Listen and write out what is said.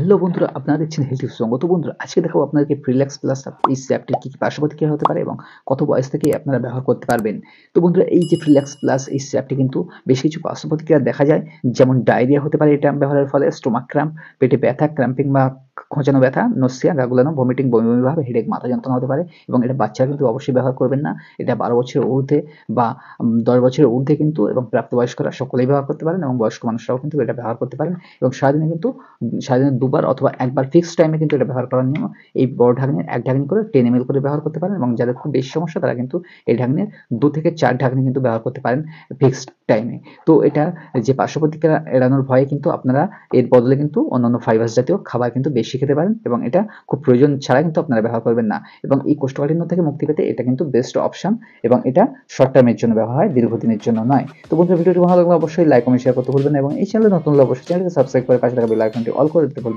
Hello বন্ধুরা, আপনারা দেখছেন হেলথ টিপস। তো বন্ধুরা, আজকে দেখাবো আপনাদেরকে ফ্রিল্যাক্স প্লাস এই অ্যাপটির কী পার্শ্ব প্রতিক্রিয়া হতে পারে এবং কত বয়স থেকে আপনারা ব্যবহার করতে পারবেন। তো বন্ধুরা, এই যে ফ্রিল্যাক্স প্লাস এই অ্যাপটি কিন্তু বেশ কিছু পার্শ্ব প্রতিক্রিয়া দেখা যায়, যেমন ডায়রিয়া হতে পারে এটা ব্যবহারের ফলে, স্টোমাক ক্র্যাম্প, পেটে ব্যথা, ক্র্যাম্পিং বা খোঁচানো ব্যথা, নসিয়া, গা গুলানো, ভমিটিং, বমি বমি ভাব, হেডেক, মাথা যন্ত্রণা হতে পারে। এবং এটা বাচ্চারা কিন্তু অবশ্যই ব্যবহার করবেন না। এটা 12 বছরের ঊর্ধ্বে বা 10 বছরের ঊর্ধ্বে কিন্তু, এবং প্রাপ্তবয়স্করা সকলেই ব্যবহার করতে পারেন, এবং বয়স্ক মানুষরাও কিন্তু এটা ব্যবহার করতে পারেন। এবং সারাদিনে 2 বার অথবা 1 বার ফিক্সড টাইমে কিন্তু এটা ব্যবহার করার নিয়ম। এই বড় ঢাকনির 1 ঢাকনি করে 10 ml করে ব্যবহার করতে পারেন, এবং যাদের খুব বেশি সমস্যা তারা কিন্তু এই ঢাকনির 2 থেকে 4 ঢাকনি কিন্তু ব্যবহার করতে পারেন ফিক্সড টাইমে। তো এটা যে পার্শ্ব প্রতিক্রিয়া এড়ানোর ভয়ে কিন্তু আপনারা এর বদলে কিন্তু অন্যান্য ফাইবার্স জাতীয় খাবার কিন্তু বেশি খেতে পারেন, এবং এটা খুব প্রয়োজন ছাড়া কিন্তু আপনারা ব্যবহার করবেন না। এবং এই কোষ্ঠকাঠিন্য থেকে মুক্তি পেতে এটা কিন্তু বেস্ট অপশন, এবং এটা শর্ট টার্মের জন্য ব্যবহার হয়, দীর্ঘদিনের জন্য নয়। তো বন্ধুরা, ভিডিওটি ভালো লাগলে অবশ্যই লাইক, কমেন্ট, শেয়ার করতে ভুলবেন না, এবং এই চ্যানেলে নতুন হলে অবশ্যই চ্যানেলকে সাবস্ক্রাইব করে পাশে থাকা বেল আইকনটি অল করে দিতে ভুলবেন না।